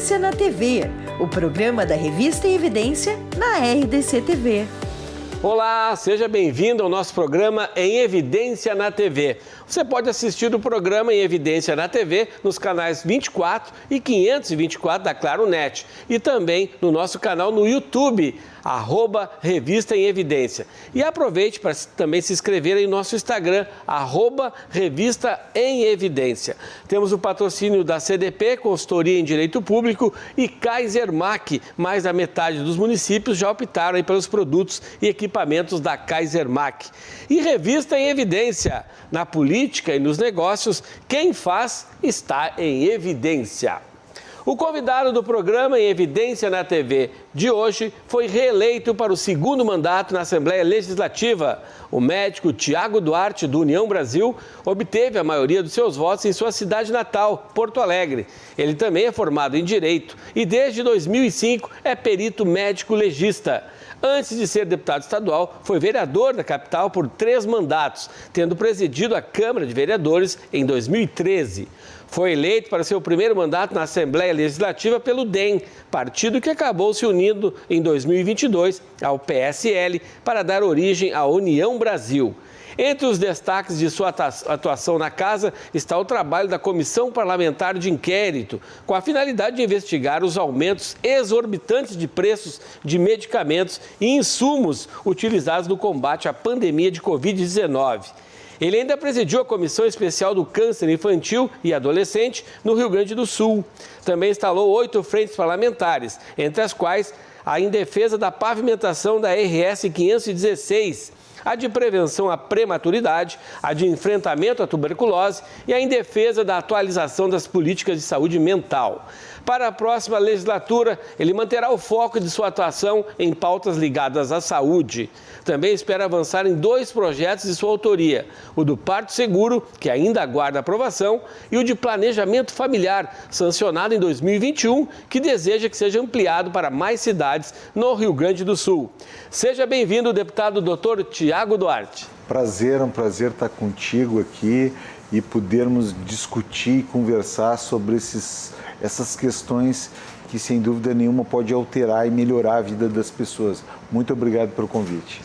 Evidência na TV, o programa da revista Evidência na RDC TV. Olá, seja bem-vindo ao nosso programa Em Evidência na TV. Você pode assistir o programa Em Evidência na TV nos canais 24 e 524 da Claro Net e também no nosso canal no YouTube, @Revista em Evidência. E aproveite para também se inscrever em nosso Instagram, @Revista em Evidência. Temos o patrocínio da CDP, Consultoria em Direito Público, e Kaiser Mack. Mais da metade dos municípios já optaram pelos produtos e equipamentos da Kaiser Mack. E Revista em Evidência. Na política e nos negócios, quem faz está em evidência. O convidado do programa Em Evidência na TV de hoje foi reeleito para o segundo mandato na Assembleia Legislativa. O médico Tiago Duarte, do União Brasil, obteve a maioria dos seus votos em sua cidade natal, Porto Alegre. Ele também é formado em Direito e desde 2005 é perito médico legista. Antes de ser deputado estadual, foi vereador da capital por 3 mandatos, tendo presidido a Câmara de Vereadores em 2013. Foi eleito para seu primeiro mandato na Assembleia Legislativa pelo DEM, partido que acabou se unindo em 2022 ao PSL para dar origem à União Brasil. Entre os destaques de sua atuação na casa está o trabalho da Comissão Parlamentar de Inquérito, com a finalidade de investigar os aumentos exorbitantes de preços de medicamentos e insumos utilizados no combate à pandemia de Covid-19. Ele ainda presidiu a Comissão Especial do Câncer Infantil e Adolescente no Rio Grande do Sul. Também instalou 8 frentes parlamentares, entre as quais a em defesa da pavimentação da RS 516, a de prevenção à prematuridade, a de enfrentamento à tuberculose e a em defesa da atualização das políticas de saúde mental. Para a próxima legislatura, ele manterá o foco de sua atuação em pautas ligadas à saúde. Também espera avançar em 2 projetos de sua autoria, o do Parto Seguro, que ainda aguarda aprovação, e o de Planejamento Familiar, sancionado em 2021, que deseja que seja ampliado para mais cidades no Rio Grande do Sul. Seja bem-vindo, deputado Dr. Tiago Duarte. É um prazer estar contigo aqui e podermos discutir e conversar sobre essas questões que, sem dúvida nenhuma, pode alterar e melhorar a vida das pessoas. Muito obrigado pelo convite.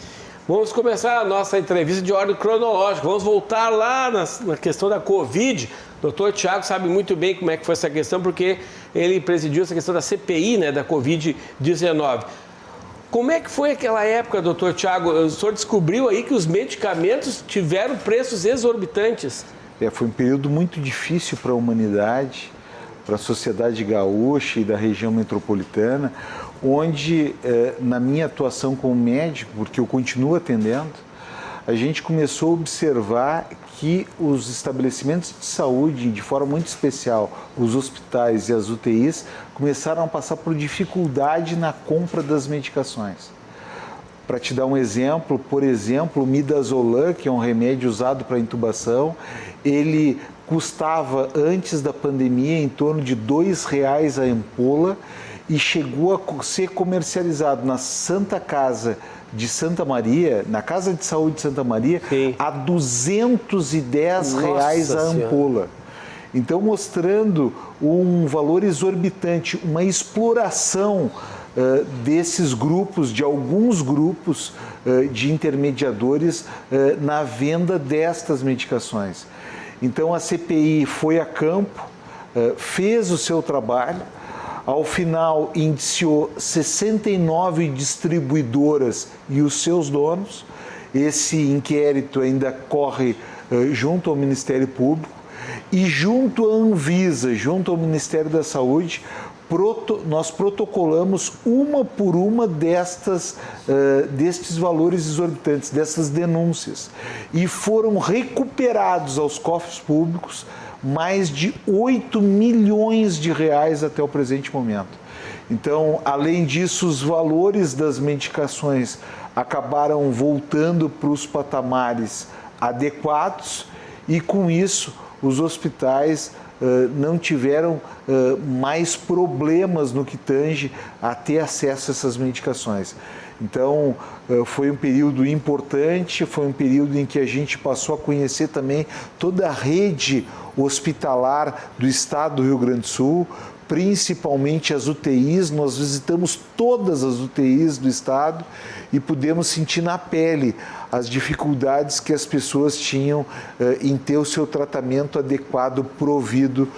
Vamos começar a nossa entrevista de ordem cronológica. Vamos voltar lá na questão da Covid. O doutor Tiago sabe muito bem como é que foi essa questão, porque ele presidiu essa questão da CPI, né, da Covid-19. Como é que foi aquela época, doutor Tiago? O senhor descobriu aí que os medicamentos tiveram preços exorbitantes. Foi um período muito difícil para a humanidade, para a sociedade gaúcha e da região metropolitana, onde, na minha atuação como médico, porque eu continuo atendendo, a gente começou a observar que os estabelecimentos de saúde, de forma muito especial, os hospitais e as UTIs, começaram a passar por dificuldade na compra das medicações. Para te dar um exemplo, por exemplo, o Midazolam, que é um remédio usado para intubação, ele custava, antes da pandemia, em torno de R$2 a ampola e chegou a ser comercializado na Santa Casa de Santa Maria, na Casa de Saúde de Santa Maria, sim, a R$210 a ampola. Então, mostrando um valor exorbitante, uma exploração desses grupos, de alguns grupos de intermediadores na venda destas medicações. Então, a CPI foi a campo, fez o seu trabalho. Ao final, indiciou 69 distribuidoras e os seus donos. Esse inquérito ainda corre junto ao Ministério Público e junto à Anvisa, junto ao Ministério da Saúde, nós protocolamos uma por uma destes valores exorbitantes, dessas denúncias. E foram recuperados aos cofres públicos mais de R$8 milhões até o presente momento. Então, além disso, os valores das medicações acabaram voltando para os patamares adequados e, com isso, os hospitais não tiveram mais problemas no que tange a ter acesso a essas medicações. Então, foi um período importante, foi um período em que a gente passou a conhecer também toda a rede hospitalar do estado do Rio Grande do Sul, principalmente as UTIs. Nós visitamos todas as UTIs do estado e pudemos sentir na pele as dificuldades que as pessoas tinham em ter o seu tratamento adequado provido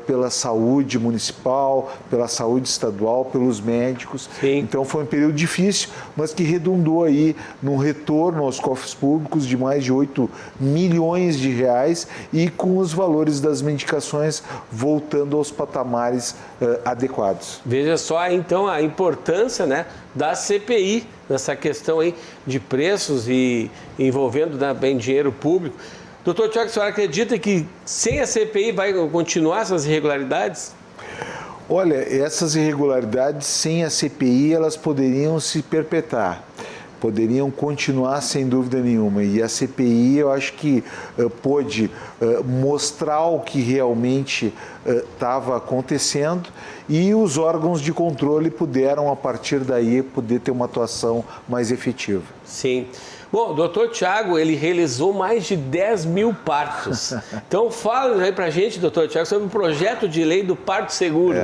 pela saúde municipal, pela saúde estadual, pelos médicos. Sim. Então foi um período difícil, mas que redundou aí num retorno aos cofres públicos de mais de 8 milhões de reais e com os valores das medicações voltando aos patamares adequados. Veja só, então, a importância, né, da CPI nessa questão aí de preços e envolvendo bem dinheiro público. Doutor Tiago, a senhora acredita que sem a CPI vai continuar essas irregularidades? Olha, essas irregularidades sem a CPI elas poderiam se perpetuar, poderiam continuar sem dúvida nenhuma. E a CPI eu acho que pôde mostrar o que realmente estava acontecendo e os órgãos de controle puderam, a partir daí, poder ter uma atuação mais efetiva. Sim. Bom, o doutor Tiago, ele realizou mais de 10 mil partos. Então, fala aí pra gente, doutor Tiago, sobre o projeto de lei do parto seguro.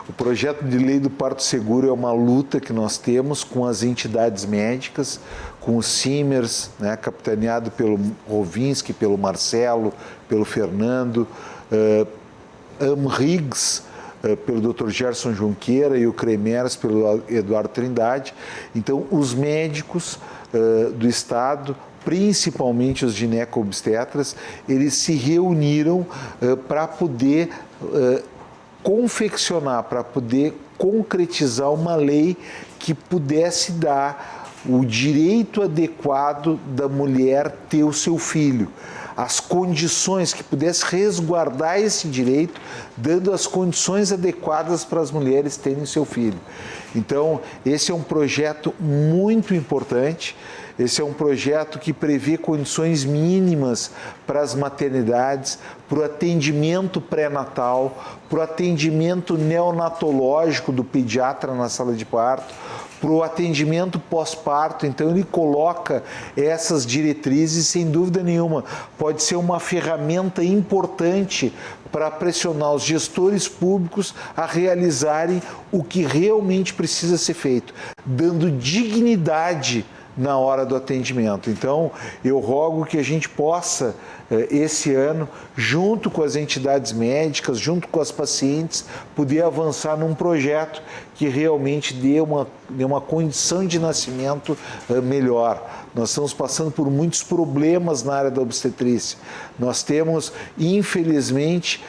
O projeto de lei do parto seguro é uma luta que nós temos com as entidades médicas, com o Simers, né, capitaneado pelo Rovinski, pelo Marcelo, pelo Fernando, AMRIGS, pelo Dr. Gerson Junqueira e o CREMERS pelo Eduardo Trindade. Então, os médicos do estado, principalmente os gineco-obstetras, eles se reuniram para poder confeccionar, para poder concretizar uma lei que pudesse dar o direito adequado da mulher ter o seu filho, as condições que pudesse resguardar esse direito, dando as condições adequadas para as mulheres terem seu filho. Então, esse é um projeto muito importante. Esse é um projeto que prevê condições mínimas para as maternidades, para o atendimento pré-natal, para o atendimento neonatológico do pediatra na sala de parto, para o atendimento pós-parto. Então, ele coloca essas diretrizes, sem dúvida nenhuma, pode ser uma ferramenta importante para pressionar os gestores públicos a realizarem o que realmente precisa ser feito, dando dignidade na hora do atendimento. Então, eu rogo que a gente possa, esse ano, junto com as entidades médicas, junto com as pacientes, poder avançar num projeto que realmente dê uma condição de nascimento melhor. Nós estamos passando por muitos problemas na área da obstetrícia. Nós temos, infelizmente,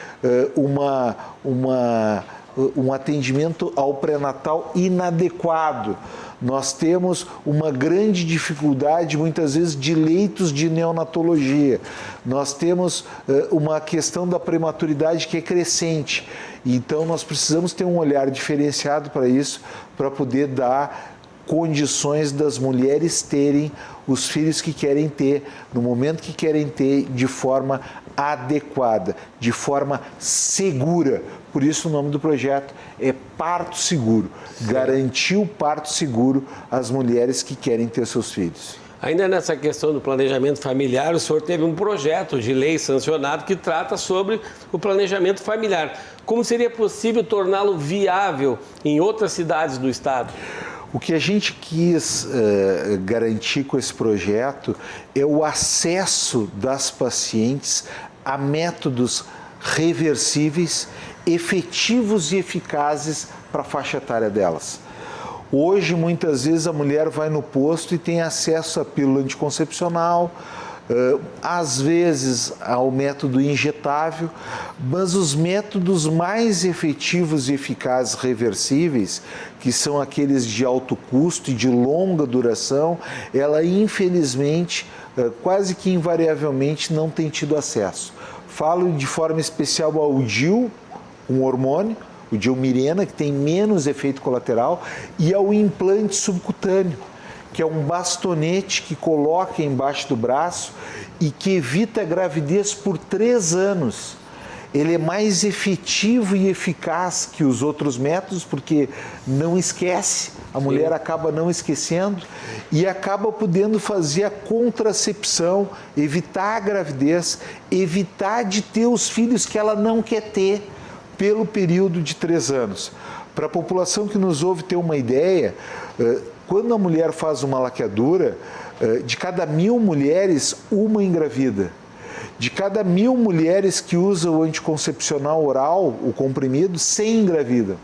um atendimento ao pré-natal inadequado. Nós temos uma grande dificuldade, muitas vezes, de leitos de neonatologia. Nós temos uma questão da prematuridade que é crescente. Então, nós precisamos ter um olhar diferenciado para isso, para poder dar condições das mulheres terem os filhos que querem ter, no momento que querem ter, de forma adequada, de forma segura. Por isso o nome do projeto é Parto Seguro. Garantir o parto seguro às mulheres que querem ter seus filhos. Ainda nessa questão do planejamento familiar, o senhor teve um projeto de lei sancionado que trata sobre o planejamento familiar. Como seria possível torná-lo viável em outras cidades do estado? O que a gente quis garantir com esse projeto é o acesso das pacientes a métodos reversíveis, efetivos e eficazes para a faixa etária delas. Hoje, muitas vezes, a mulher vai no posto e tem acesso à pílula anticoncepcional, às vezes ao método injetável, mas os métodos mais efetivos e eficazes reversíveis, que são aqueles de alto custo e de longa duração, ela infelizmente, quase que invariavelmente, não tem tido acesso. Falo de forma especial ao DIU, um hormônio, o Dilmirena, que tem menos efeito colateral, e ao implante subcutâneo, que é um bastonete que coloca embaixo do braço e que evita a gravidez por 3 anos. Ele é mais efetivo e eficaz que os outros métodos, porque não esquece, a mulher acaba não esquecendo e acaba podendo fazer a contracepção, evitar a gravidez, evitar de ter os filhos que ela não quer ter, pelo período de 3 anos. Para a população que nos ouve ter uma ideia, quando a mulher faz uma laqueadura, de cada 1.000 mulheres, uma engravida. De cada 1.000 mulheres que usam o anticoncepcional oral, o comprimido, 100 engravidam.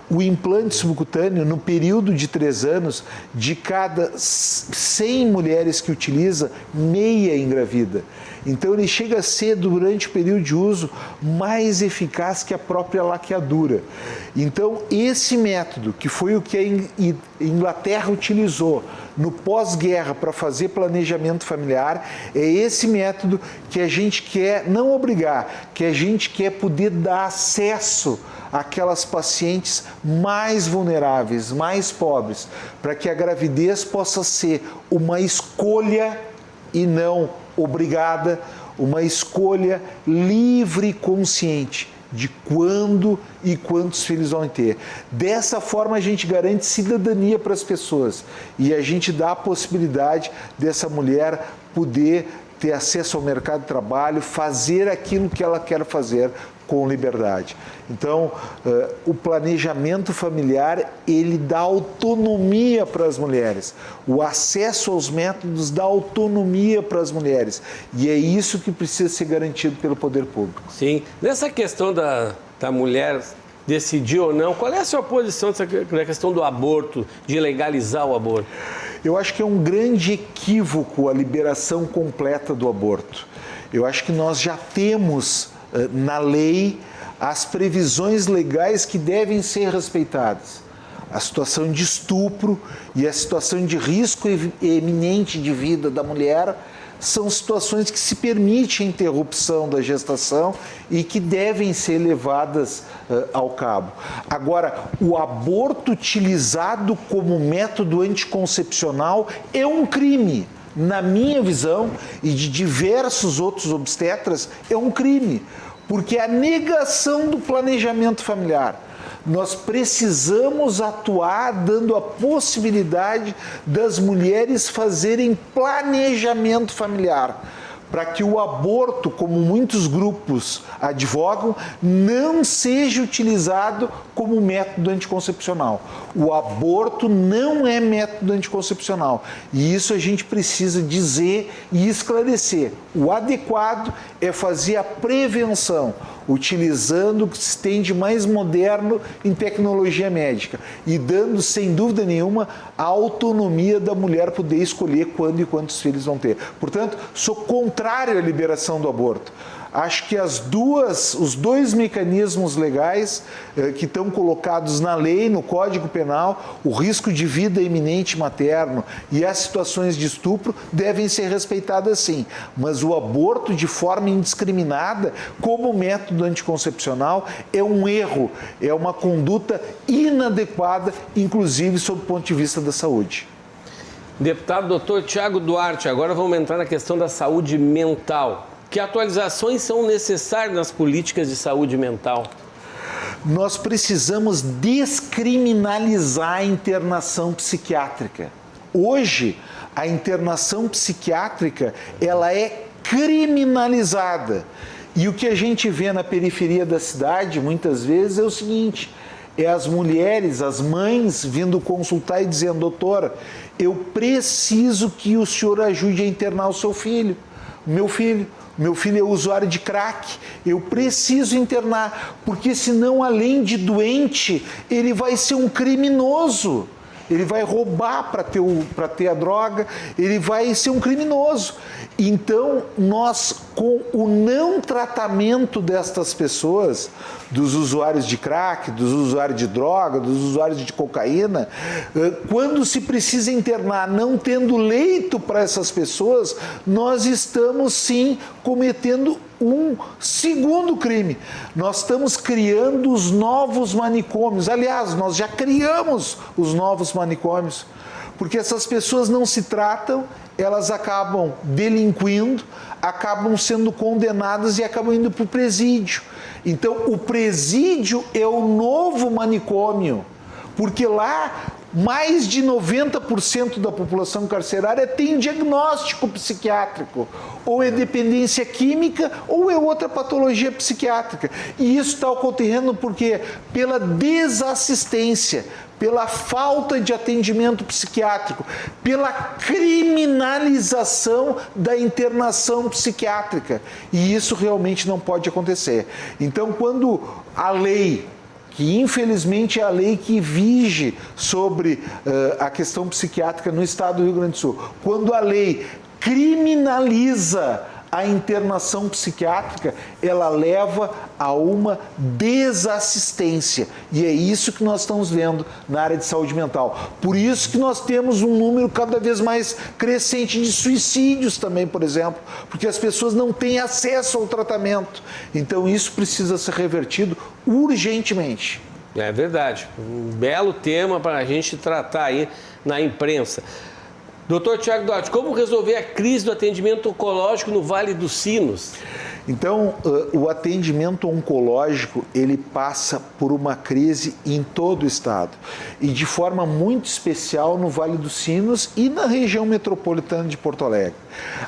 O implante subcutâneo, no período de 3 anos, de cada 100 mulheres que utiliza, meia engravida. Então ele chega a ser, durante o período de uso, mais eficaz que a própria laqueadura. Então esse método, que foi o que a Inglaterra utilizou no pós-guerra para fazer planejamento familiar, é esse método que a gente quer não obrigar, que a gente quer poder dar acesso àquelas pacientes mais vulneráveis, mais pobres, para que a gravidez possa ser uma escolha e não obrigada, uma escolha livre e consciente de quando e quantos filhos vão ter. Dessa forma a gente garante cidadania para as pessoas e a gente dá a possibilidade dessa mulher poder ter acesso ao mercado de trabalho, fazer aquilo que ela quer fazer com liberdade. Então, o planejamento familiar, ele dá autonomia para as mulheres. O acesso aos métodos dá autonomia para as mulheres. E é isso que precisa ser garantido pelo poder público. Sim. Nessa questão da mulher decidir ou não, qual é a sua posição na questão do aborto, de legalizar o aborto? Eu acho que é um grande equívoco a liberação completa do aborto. Eu acho que nós já temos na lei as previsões legais que devem ser respeitadas. A situação de estupro e a situação de risco eminente de vida da mulher são situações que se permite a interrupção da gestação e que devem ser levadas ao cabo. Agora, o aborto utilizado como método anticoncepcional é um crime. Na minha visão e de diversos outros obstetras, é um crime, porque é a negação do planejamento familiar. Nós precisamos atuar dando a possibilidade das mulheres fazerem planejamento familiar, para que o aborto, como muitos grupos advogam, não seja utilizado como método anticoncepcional. O aborto não é método anticoncepcional. E isso a gente precisa dizer e esclarecer. O adequado é fazer a prevenção, utilizando o que se tem de mais moderno em tecnologia médica e dando, sem dúvida nenhuma, a autonomia da mulher poder escolher quando e quantos filhos vão ter. Portanto, sou contrário à liberação do aborto. Acho que os dois mecanismos legais que estão colocados na lei, no Código Penal, o risco de vida iminente materno e as situações de estupro devem ser respeitadas sim. Mas o aborto de forma indiscriminada, como método anticoncepcional, é um erro, é uma conduta inadequada, inclusive sob o ponto de vista da saúde. Deputado Dr. Tiago Duarte, agora vamos entrar na questão da saúde mental. Que atualizações são necessárias nas políticas de saúde mental? Nós precisamos descriminalizar a internação psiquiátrica. Hoje, a internação psiquiátrica, ela é criminalizada. E o que a gente vê na periferia da cidade, muitas vezes, é o seguinte: é as mulheres, as mães, vindo consultar e dizendo: doutora, eu preciso que o senhor ajude a internar o seu filho, meu filho é usuário de crack, eu preciso internar, porque senão, além de doente, ele vai ser um criminoso. Ele vai roubar para ter a droga, ele vai ser um criminoso. Então, nós, com o não tratamento destas pessoas, dos usuários de crack, dos usuários de droga, dos usuários de cocaína, quando se precisa internar, não tendo leito para essas pessoas, nós estamos sim cometendo um segundo crime. Nós estamos criando os novos manicômios. Aliás, nós já criamos os novos manicômios, porque essas pessoas não se tratam, elas acabam delinquindo, acabam sendo condenadas e acabam indo para o presídio. Então, o presídio é o novo manicômio, porque lá mais de 90% da população carcerária tem diagnóstico psiquiátrico, ou é dependência química ou é outra patologia psiquiátrica. E isso está ocorrendo porque pela desassistência, pela falta de atendimento psiquiátrico, pela criminalização da internação psiquiátrica. E isso realmente não pode acontecer. Então, quando a lei, que infelizmente é a lei que vige sobre a questão psiquiátrica no estado do Rio Grande do Sul, quando a lei criminaliza a internação psiquiátrica, ela leva a uma desassistência. E é isso que nós estamos vendo na área de saúde mental. Por isso que nós temos um número cada vez mais crescente de suicídios também, por exemplo, porque as pessoas não têm acesso ao tratamento. Então isso precisa ser revertido urgentemente. É verdade. Um belo tema para a gente tratar aí na imprensa. Doutor Tiago Duarte, como resolver a crise do atendimento oncológico no Vale dos Sinos? Então, o atendimento oncológico, ele passa por uma crise em todo o estado e de forma muito especial no Vale dos Sinos e na região metropolitana de Porto Alegre.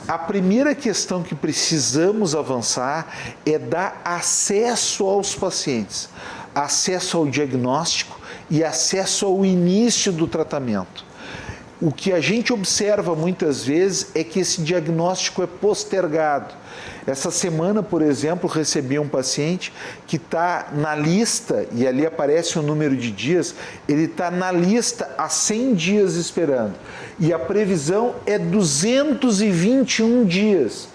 A primeira questão que precisamos avançar é dar acesso aos pacientes, acesso ao diagnóstico e acesso ao início do tratamento. O que a gente observa muitas vezes é que esse diagnóstico é postergado. Essa semana, por exemplo, recebi um paciente que está na lista, e ali aparece o número de dias, ele está na lista há 100 dias esperando. E a previsão é 221 dias.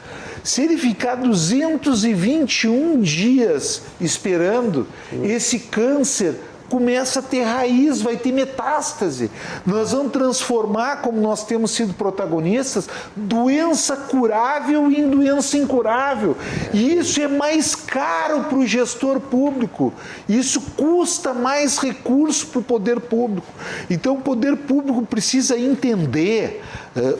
Se ele ficar 221 dias esperando, esse câncer começa a ter raiz, vai ter metástase. Nós vamos transformar, como nós temos sido protagonistas, doença curável em doença incurável. E isso é mais caro para o gestor público. Isso custa mais recurso para o poder público. Então, o poder público precisa entender,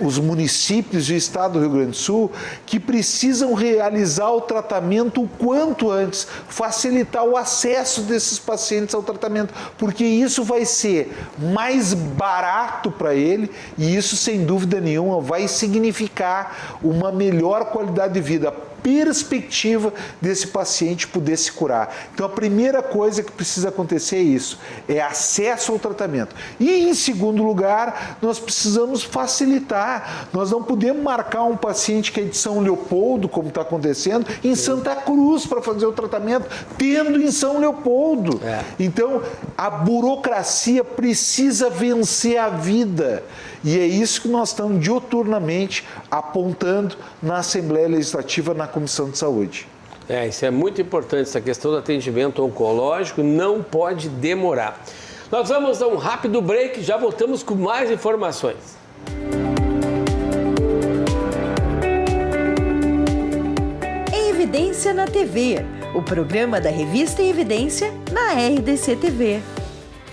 os municípios e o estado do Rio Grande do Sul, que precisam realizar o tratamento o quanto antes, facilitar o acesso desses pacientes ao tratamento, porque isso vai ser mais barato para ele e isso, sem dúvida nenhuma, vai significar uma melhor qualidade de vida, perspectiva desse paciente poder se curar. Então, a primeira coisa que precisa acontecer é isso, é acesso ao tratamento. E, em segundo lugar, nós precisamos facilitar. Nós não podemos marcar um paciente que é de São Leopoldo, como está acontecendo, em Santa Cruz para fazer o tratamento, tendo em São Leopoldo. Então, a burocracia precisa vencer a vida. E é isso que nós estamos diuturnamente apontando na Assembleia Legislativa, na Comissão de Saúde. Isso é muito importante, essa questão do atendimento oncológico não pode demorar. Nós vamos dar um rápido break e já voltamos com mais informações. Em Evidência na TV, o programa da revista Em Evidência na RDC TV.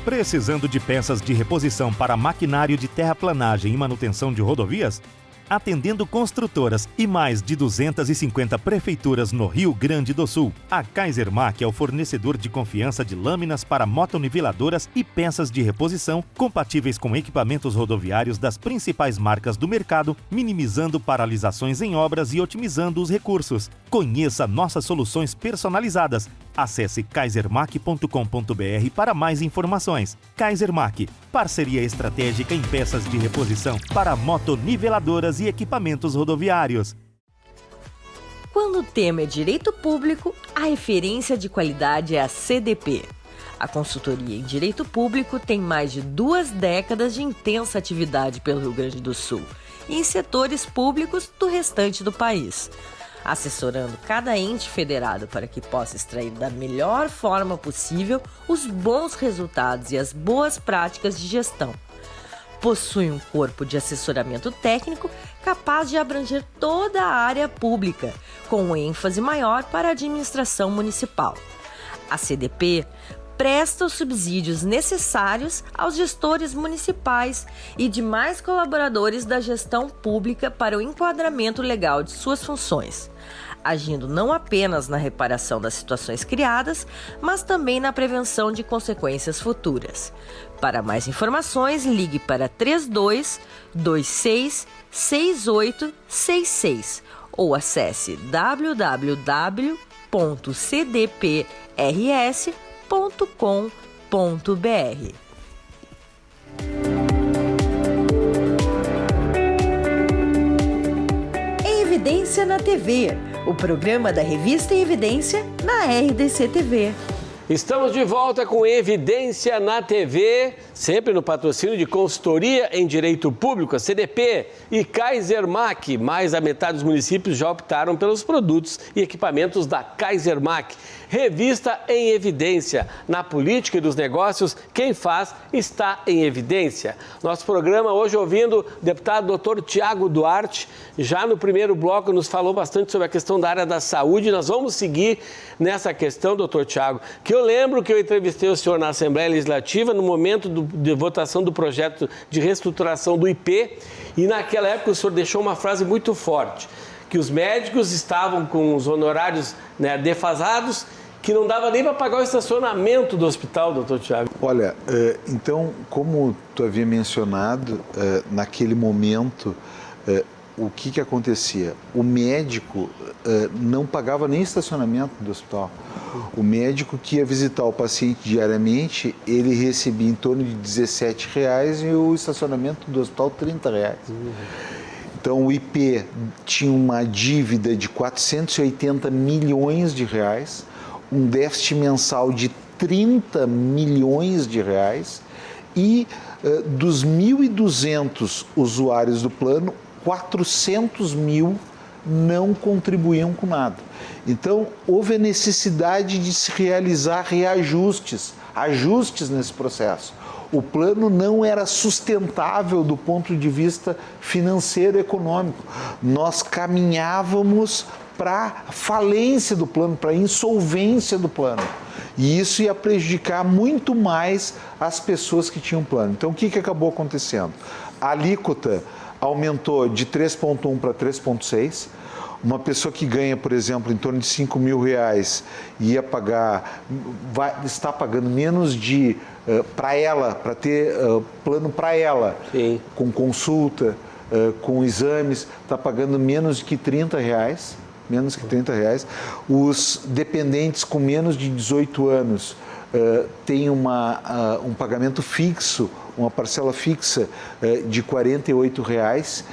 Precisando de peças de reposição para maquinário de terraplanagem e manutenção de rodovias? Atendendo construtoras e mais de 250 prefeituras no Rio Grande do Sul, a Kaisermac é o fornecedor de confiança de lâminas para motoniveladoras e peças de reposição compatíveis com equipamentos rodoviários das principais marcas do mercado, minimizando paralisações em obras e otimizando os recursos. Conheça nossas soluções personalizadas. Acesse kaisermac.com.br para mais informações. Kaisermac, parceria estratégica em peças de reposição para motoniveladoras e equipamentos rodoviários. Quando o tema é direito público, a referência de qualidade é a CDP. A consultoria em direito público tem mais de 2 décadas de intensa atividade pelo Rio Grande do Sul e em setores públicos do restante do país, assessorando cada ente federado para que possa extrair da melhor forma possível os bons resultados e as boas práticas de gestão. Possui um corpo de assessoramento técnico capaz de abranger toda a área pública, com ênfase maior para a administração municipal. A CDP presta os subsídios necessários aos gestores municipais e demais colaboradores da gestão pública para o enquadramento legal de suas funções. agindo não apenas na reparação das situações criadas, mas também na prevenção de consequências futuras. Para mais informações, ligue para 32266866 ou acesse www.cdprs.com.br. Evidência na TV, o programa da revista Evidência na RDC TV. Estamos de volta com Evidência na TV, sempre no patrocínio de Consultoria em Direito Público, a CDP, e Kaisermac. Mais da metade dos municípios já optaram pelos produtos e equipamentos da Kaisermac. Revista em Evidência. Na política e dos negócios, quem faz está em evidência. Nosso programa hoje ouvindo o deputado Dr. Tiago Duarte. Já no primeiro bloco nos falou bastante sobre a questão da área da saúde. Nós vamos seguir nessa questão, doutor Tiago, que eu lembro que eu entrevistei o senhor na Assembleia Legislativa no momento de votação do projeto de reestruturação do IP, e naquela época o senhor deixou uma frase muito forte, que os médicos estavam com os honorários, né, defasados, que não dava nem para pagar o estacionamento do hospital, doutor Tiago. Olha, então, como tu havia mencionado, naquele momento, o que acontecia? O médico não pagava nem estacionamento do hospital. O médico que ia visitar o paciente diariamente, ele recebia em torno de R$17 e o estacionamento do hospital R$30. Então, o IP tinha uma dívida de 480 milhões de reais, um déficit mensal de 30 milhões de reais e dos 1.200 usuários do plano, 400 mil não contribuíam com nada. Então, houve a necessidade de se realizar ajustes nesse processo. O plano não era sustentável do ponto de vista financeiro e econômico. Nós caminhávamos para a falência do plano, para a insolvência do plano. E isso ia prejudicar muito mais as pessoas que tinham plano. Então, o que acabou acontecendo? A alíquota aumentou de 3,1 para 3,6. Uma pessoa que ganha, por exemplo, em torno de R$5.000 ia pagar, está pagando menos de, para ter plano para ela, sim, com consulta, com exames, está pagando menos que R$30. Menos que R$30. Os dependentes com menos de 18 anos têm um pagamento fixo, uma parcela fixa de R$48.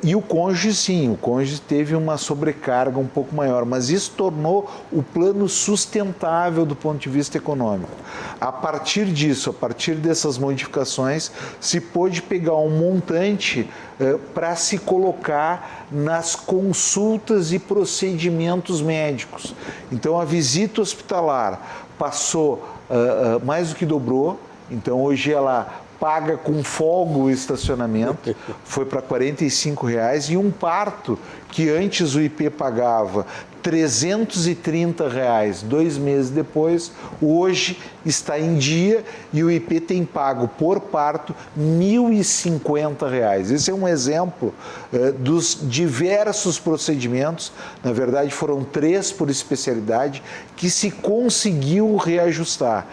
E o cônjuge, sim, o cônjuge teve uma sobrecarga um pouco maior, mas isso tornou o plano sustentável do ponto de vista econômico. A partir disso, a partir dessas modificações, se pôde pegar um montante para se colocar nas consultas e procedimentos médicos. Então, a visita hospitalar passou, mais do que dobrou, então hoje ela paga com folga o estacionamento, foi para R$45, e um parto que antes o IP pagava R$330, 2 meses depois, hoje está em dia e o IP tem pago por parto R$1.050. Esse é um exemplo dos diversos procedimentos, na verdade foram 3 por especialidade, que se conseguiu reajustar.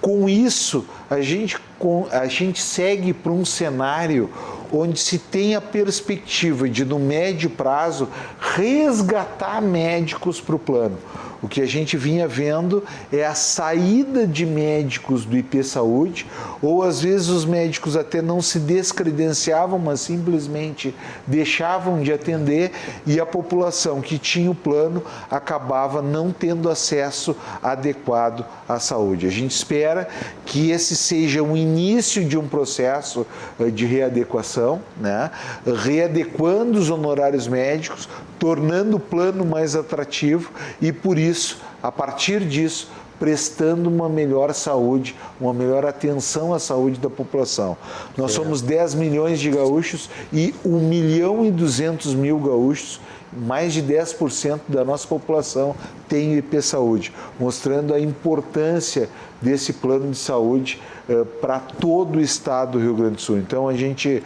Com isso, a gente segue para um cenário onde se tem a perspectiva de, no médio prazo, resgatar médicos para o plano. O que a gente vinha vendo é a saída de médicos do IP Saúde, ou às vezes os médicos até não se descredenciavam, mas simplesmente deixavam de atender, e a população que tinha o plano acabava não tendo acesso adequado à saúde. A gente espera que esse seja o início de um processo de readequação, né? Readequando os honorários médicos, tornando o plano mais atrativo e, por isso, a partir disso, prestando uma melhor saúde, uma melhor atenção à saúde da população. Nós somos 10 milhões de gaúchos e 1.200.000 gaúchos mais de 10% da nossa população tem o IP Saúde, mostrando a importância desse plano de saúde para todo o estado do Rio Grande do Sul. Então, a gente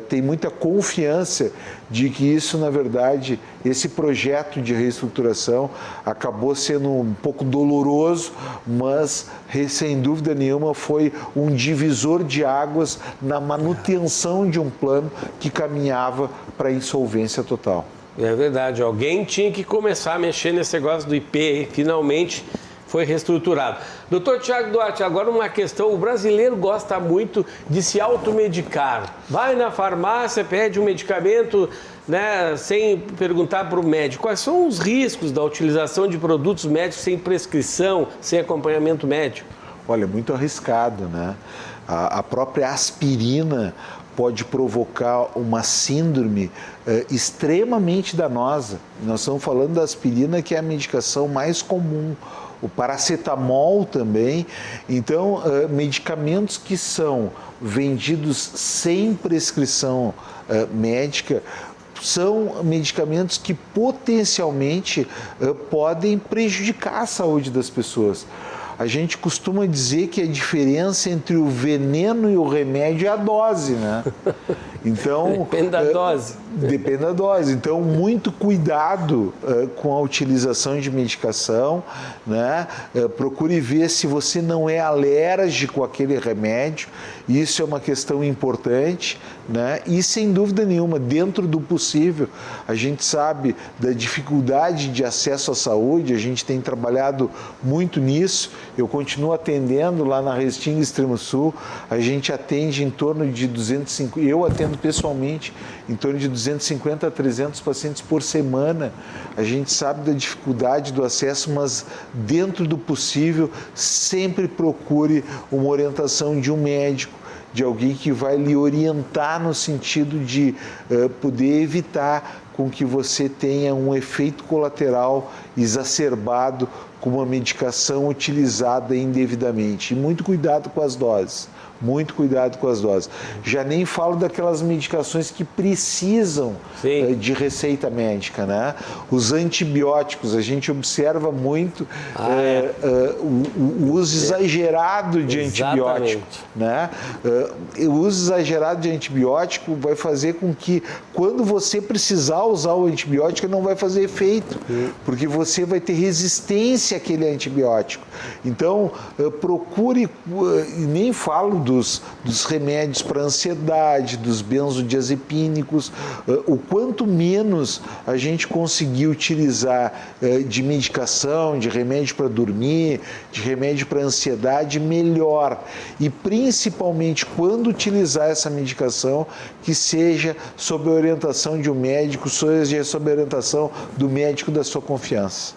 tem muita confiança de que isso, na verdade, esse projeto de reestruturação acabou sendo um pouco doloroso, mas, sem dúvida nenhuma, foi um divisor de águas na manutenção de um plano que caminhava para a insolvência total. É verdade, alguém tinha que começar a mexer nesse negócio do IP, e finalmente foi reestruturado. Doutor Tiago Duarte, agora uma questão, o brasileiro gosta muito de se automedicar. Vai na farmácia, pede um medicamento, né, sem perguntar para o médico. Quais são os riscos da utilização de produtos médicos sem prescrição, sem acompanhamento médico? Olha, muito arriscado, né? A própria aspirina pode provocar uma síndrome extremamente danosa. Nós estamos falando da aspirina, que é a medicação mais comum. O paracetamol também. Então, medicamentos que são vendidos sem prescrição médica são medicamentos que potencialmente podem prejudicar a saúde das pessoas. A gente costuma dizer que a diferença entre o veneno e o remédio é a dose, né? Então, depende da dose. Depende da dose. Então, muito cuidado com a utilização de medicação, né? Procure ver se você não é alérgico àquele remédio. Isso é uma questão importante, né? E, sem dúvida nenhuma, dentro do possível, a gente sabe da dificuldade de acesso à saúde, a gente tem trabalhado muito nisso. Eu continuo atendendo lá na Restinga Extremo Sul, a gente atende em torno de 250, eu atendo pessoalmente em torno de 250 a 300 pacientes por semana. A gente sabe da dificuldade do acesso, mas dentro do possível, sempre procure uma orientação de um médico, de alguém que vai lhe orientar no sentido de poder evitar com que você tenha um efeito colateral exacerbado com uma medicação utilizada indevidamente. E muito cuidado com as doses. Muito cuidado com as doses. Já nem falo daquelas medicações que precisam de receita médica, né? Os antibióticos, a gente observa muito o uso exagerado de antibiótico, né? O uso exagerado de antibiótico vai fazer com que, quando você precisar usar o antibiótico, não vai fazer efeito, porque você vai ter resistência àquele antibiótico. Então, procure, e nem falo dos remédios para ansiedade, dos benzodiazepínicos, o quanto menos a gente conseguir utilizar de medicação, de remédio para dormir, de remédio para ansiedade, melhor. E principalmente quando utilizar essa medicação, que seja sob a orientação de um médico, seja sob a orientação do médico da sua confiança.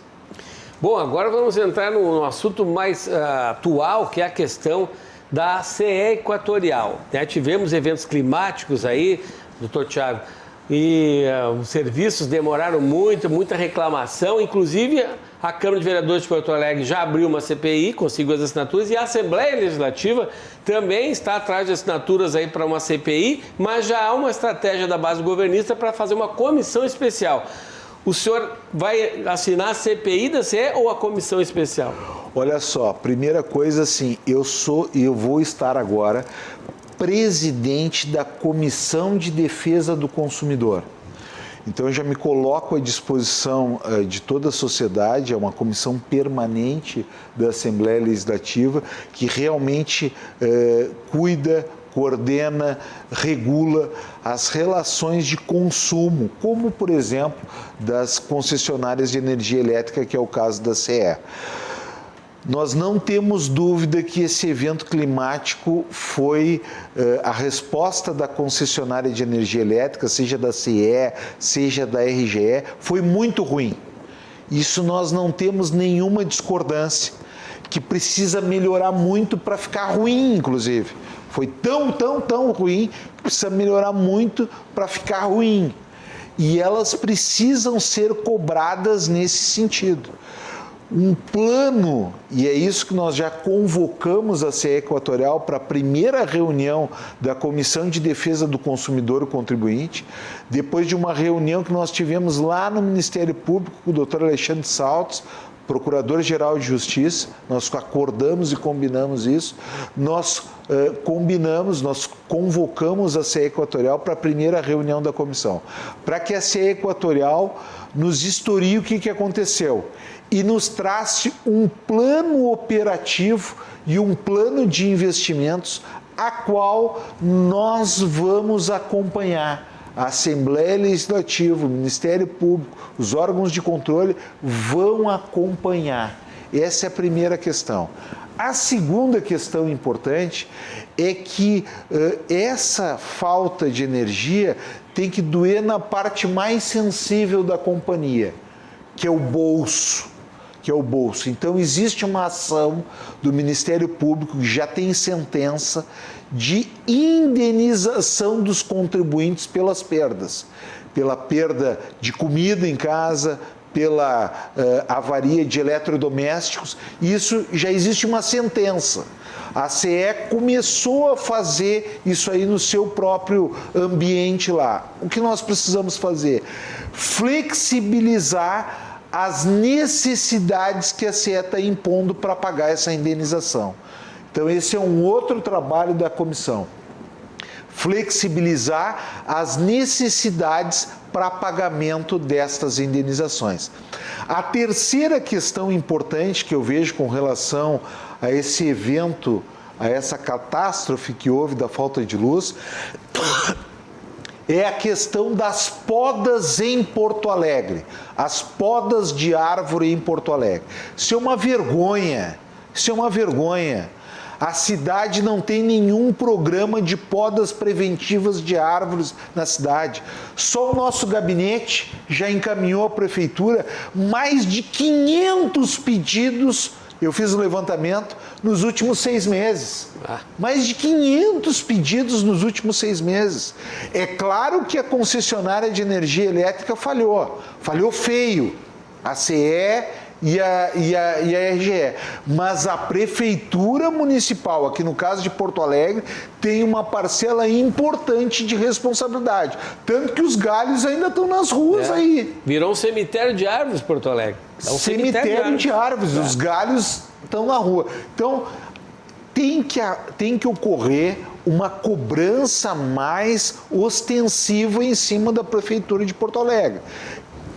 Bom, agora vamos entrar no assunto mais atual, que é a questão da CE Equatorial. Tivemos eventos climáticos aí, doutor Tiago, e os serviços demoraram muito, muita reclamação, inclusive a Câmara de Vereadores de Porto Alegre já abriu uma CPI, conseguiu as assinaturas, e a Assembleia Legislativa também está atrás de assinaturas aí para uma CPI, mas já há uma estratégia da base governista para fazer uma comissão especial. O senhor vai assinar a CPI da CE ou a comissão especial? Olha só, primeira coisa assim, eu vou estar agora presidente da Comissão de Defesa do Consumidor. Então eu já me coloco à disposição de toda a sociedade, é uma comissão permanente da Assembleia Legislativa que realmente cuida, coordena, regula as relações de consumo, como, por exemplo, das concessionárias de energia elétrica, que é o caso da CE. Nós não temos dúvida que esse evento climático foi a resposta da concessionária de energia elétrica, seja da CE, seja da RGE, foi muito ruim. Isso nós não temos nenhuma discordância, que precisa melhorar muito para ficar ruim, inclusive. Foi tão ruim que precisa melhorar muito para ficar ruim. E elas precisam ser cobradas nesse sentido. um plano, e é isso que nós já convocamos a CE Equatorial para a primeira reunião da Comissão de Defesa do Consumidor e Contribuinte, depois de uma reunião que nós tivemos lá no Ministério Público com o Dr. Alexandre Saltos, Procurador-Geral de Justiça. Nós acordamos e combinamos isso. Nós convocamos a CE Equatorial para a primeira reunião da comissão, para que a CE Equatorial nos historie o que aconteceu e nos trace um plano operativo e um plano de investimentos a qual nós vamos acompanhar. A Assembleia Legislativa, o Ministério Público, os órgãos de controle vão acompanhar. Essa é a primeira questão. A segunda questão importante é que essa falta de energia tem que doer na parte mais sensível da companhia, que é o bolso. Então, existe uma ação do Ministério Público, que já tem sentença, de indenização dos contribuintes pelas perdas. Pela perda de comida em casa, pela avaria de eletrodomésticos. Isso já existe uma sentença. A CE começou a fazer isso aí no seu próprio ambiente lá. O que nós precisamos fazer? Flexibilizar as necessidades que a CE está impondo para pagar essa indenização. Então, esse é um outro trabalho da comissão. Flexibilizar as necessidades para pagamento destas indenizações. A terceira questão importante que eu vejo com relação a esse evento, a essa catástrofe que houve da falta de luz, é a questão das podas em Porto Alegre, as podas de árvore em Porto Alegre. Isso é uma vergonha, A cidade não tem nenhum programa de podas preventivas de árvores na cidade. Só o nosso gabinete já encaminhou à prefeitura mais de 500 pedidos. Eu fiz um levantamento nos últimos 6 meses. Mais de 500 pedidos nos últimos 6 meses. É claro que a concessionária de energia elétrica falhou feio. A CE e a RGE. Mas a Prefeitura Municipal, aqui no caso de Porto Alegre, tem uma parcela importante de responsabilidade. Tanto que os galhos ainda estão nas ruas aí. Virou um cemitério de árvores, Porto Alegre. É um cemitério de árvores. Os galhos estão na rua. Então, tem que ocorrer uma cobrança mais ostensiva em cima da Prefeitura de Porto Alegre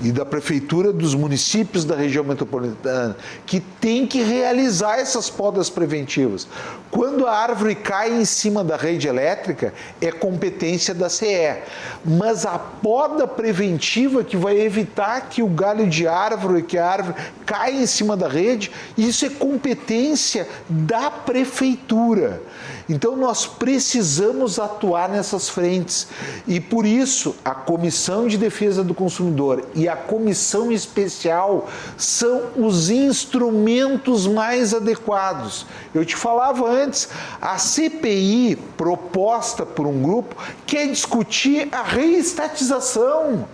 e da Prefeitura dos municípios da região metropolitana, que tem que realizar essas podas preventivas. Quando a árvore cai em cima da rede elétrica, é competência da CE. Mas a poda preventiva que vai evitar que o galho de árvore, que a árvore caia em cima da rede, isso é competência da Prefeitura. Então, nós precisamos atuar nessas frentes. E, por isso, a Comissão de Defesa do Consumidor e a Comissão Especial são os instrumentos mais adequados. Eu te falava antes, a CPI, proposta por um grupo, quer discutir a reestatização.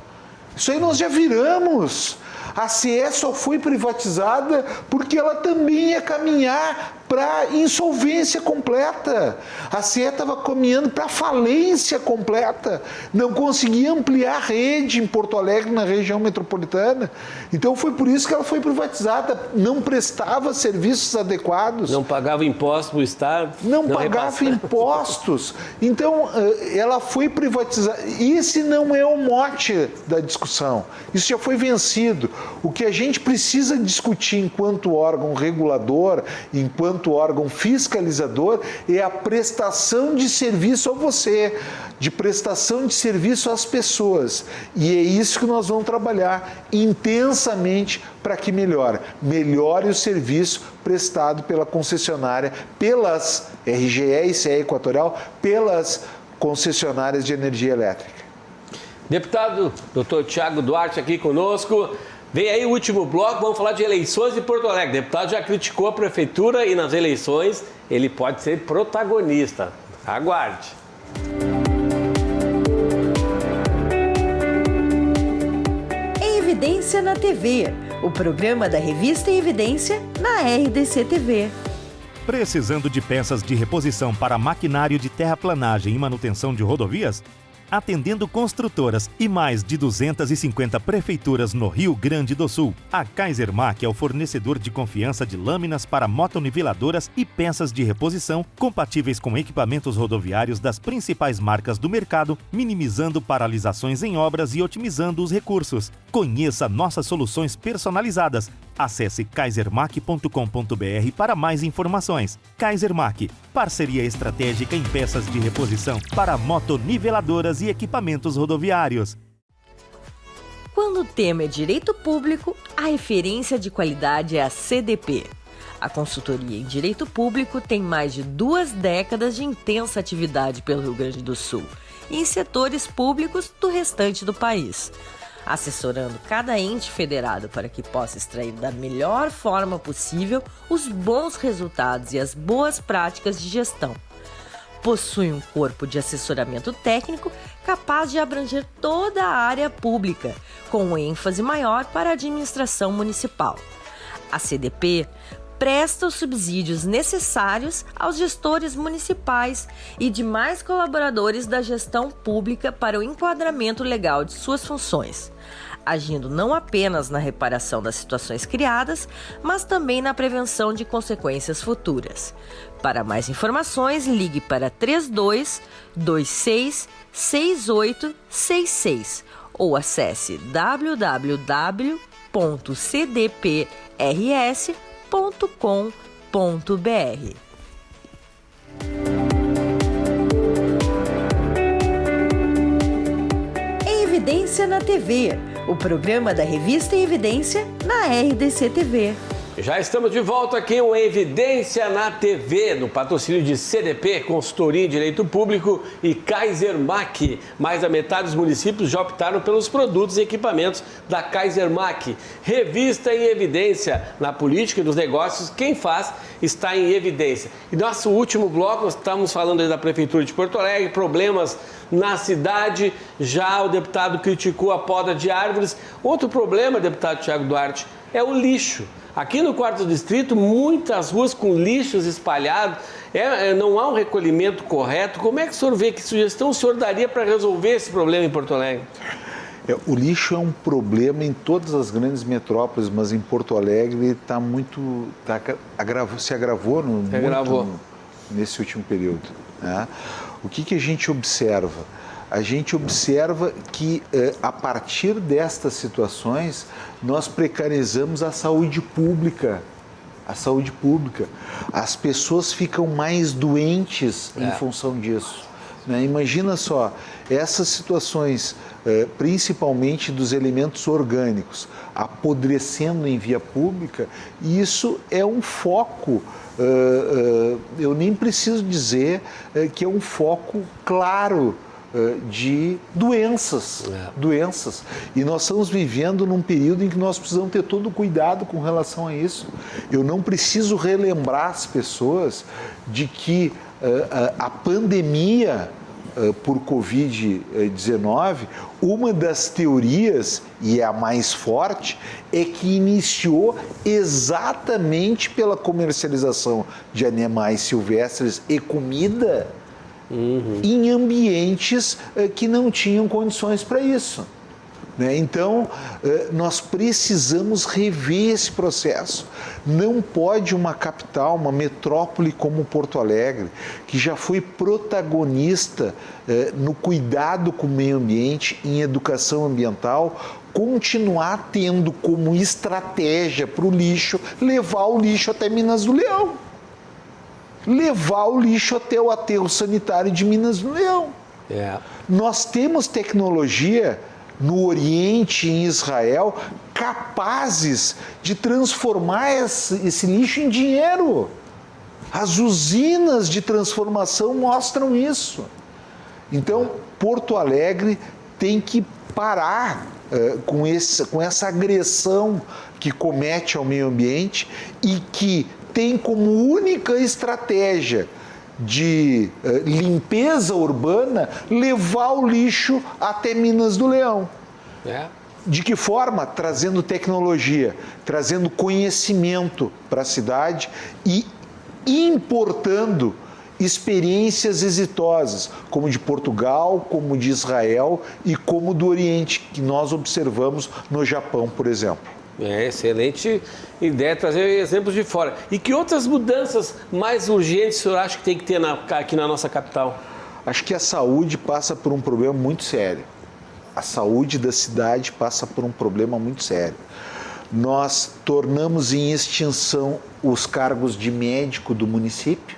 Isso aí nós já viramos. A CE só foi privatizada porque ela também ia caminhar para insolvência completa. A CE estava caminhando para falência completa. Não conseguia ampliar a rede em Porto Alegre, na região metropolitana. Então foi por isso que ela foi privatizada. Não prestava serviços adequados. Não pagava impostos para o Estado. Não pagava impostos. Então ela foi privatizada. Esse não é o mote da discussão. Isso já foi vencido. O que a gente precisa discutir enquanto órgão regulador, enquanto órgão fiscalizador, é a prestação de serviço a você, de prestação de serviço às pessoas. E é isso que nós vamos trabalhar intensamente para que melhore o serviço prestado pela concessionária, pelas RGE e CE Equatorial, pelas concessionárias de energia elétrica. Deputado Dr. Tiago Duarte aqui conosco. Vem aí o último bloco, vamos falar de eleições de Porto Alegre. O deputado já criticou a prefeitura e nas eleições ele pode ser protagonista. Aguarde. Em Evidência na TV, o programa da revista Evidência na RDC TV. Precisando de peças de reposição para maquinário de terraplanagem e manutenção de rodovias? Atendendo construtoras e mais de 250 prefeituras no Rio Grande do Sul, a Kaisermac é o fornecedor de confiança de lâminas para motoniveladoras e peças de reposição compatíveis com equipamentos rodoviários das principais marcas do mercado, minimizando paralisações em obras e otimizando os recursos. Conheça nossas soluções personalizadas. Acesse kaisermac.com.br para mais informações. Kaisermac, parceria estratégica em peças de reposição para motoniveladoras e equipamentos rodoviários. Quando o tema é direito público, a referência de qualidade é a CDP. A consultoria em direito público tem mais de 2 décadas de intensa atividade pelo Rio Grande do Sul e em setores públicos do restante do país, assessorando cada ente federado para que possa extrair da melhor forma possível os bons resultados e as boas práticas de gestão. Possui um corpo de assessoramento técnico capaz de abranger toda a área pública, com ênfase maior para a administração municipal. A CDP presta os subsídios necessários aos gestores municipais e demais colaboradores da gestão pública para o enquadramento legal de suas funções, agindo não apenas na reparação das situações criadas, mas também na prevenção de consequências futuras. Para mais informações, ligue para 32 26 6866 ou acesse www.cdprs.com.br. Evidência na TV, o programa da revista Evidência na RDC TV. Já estamos de volta aqui com Evidência na TV, no patrocínio de CDP, Consultoria em Direito Público e Kaisermac. Mais da metade dos municípios já optaram pelos produtos e equipamentos da Kaisermac. Revista em Evidência, na política e nos negócios, quem faz está em evidência. E nosso último bloco, nós estamos falando aí da Prefeitura de Porto Alegre, problemas na cidade. Já o deputado criticou a poda de árvores. Outro problema, deputado Tiago Duarte, é o lixo. Aqui no 4º Distrito, muitas ruas com lixos espalhados, não há um recolhimento correto. Como é que o senhor vê, que sugestão o senhor daria para resolver esse problema em Porto Alegre? O lixo é um problema em todas as grandes metrópoles, mas em Porto Alegre se agravou nesse último período, né? O que a gente observa? A gente observa que, a partir destas situações, nós precarizamos a saúde pública. As pessoas ficam mais doentes em função disso, né? Imagina só, essas situações, principalmente dos elementos orgânicos, apodrecendo em via pública, isso é um foco. Eu nem preciso dizer que é um foco claro de doenças. E nós estamos vivendo num período em que nós precisamos ter todo o cuidado com relação a isso. Eu não preciso relembrar as pessoas de que a pandemia por Covid-19, uma das teorias, e é a mais forte, é que iniciou exatamente pela comercialização de animais silvestres e comida em ambientes que não tinham condições para isso, né? Então, nós precisamos rever esse processo. Não pode uma capital, uma metrópole como Porto Alegre, que já foi protagonista no cuidado com o meio ambiente, em educação ambiental, continuar tendo como estratégia para o lixo, levar o lixo até Minas do Leão. Levar o lixo até o aterro sanitário de Minas do Leão. Nós temos tecnologia no Oriente, em Israel, capazes de transformar esse lixo em dinheiro. As usinas de transformação mostram isso. Então, Porto Alegre tem que parar com essa agressão que comete ao meio ambiente e que tem como única estratégia de limpeza urbana levar o lixo até Minas do Leão. De que forma? Trazendo tecnologia, trazendo conhecimento para a cidade e importando experiências exitosas, como de Portugal, como de Israel e como do Oriente, que nós observamos no Japão, por exemplo. Excelente ideia trazer exemplos de fora. E que outras mudanças mais urgentes o senhor acha que tem que ter aqui na nossa capital? Acho que a saúde passa por um problema muito sério. A saúde da cidade passa por um problema muito sério. Nós tornamos em extinção os cargos de médico do município,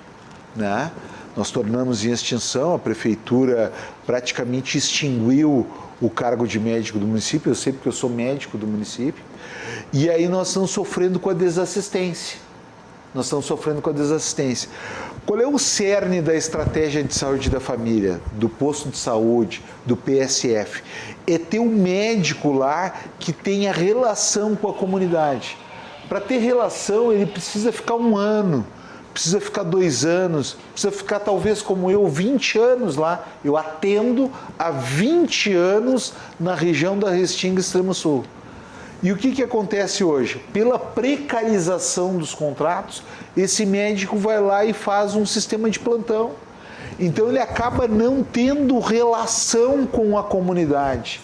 né? Nós tornamos em extinção, a prefeitura praticamente extinguiu o cargo de médico do município, eu sei porque eu sou médico do município, e aí nós estamos sofrendo com a desassistência. Qual é o cerne da estratégia de saúde da família, do posto de saúde, do PSF? É ter um médico lá que tenha relação com a comunidade. Para ter relação, ele precisa ficar 1 ano, precisa ficar 2 anos, precisa ficar talvez como eu, 20 anos lá. Eu atendo há 20 anos na região da Restinga Extremo Sul. E o que acontece hoje? Pela precarização dos contratos, esse médico vai lá e faz um sistema de plantão. Então ele acaba não tendo relação com a comunidade,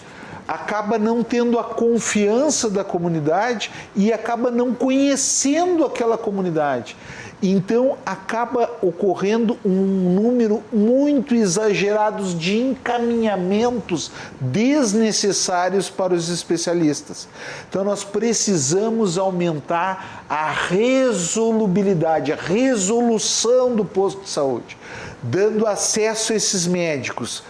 acaba não tendo a confiança da comunidade e acaba não conhecendo aquela comunidade. Então acaba ocorrendo um número muito exagerado de encaminhamentos desnecessários para os especialistas. Então nós precisamos aumentar a resolubilidade, a resolução do posto de saúde, dando acesso a esses médicos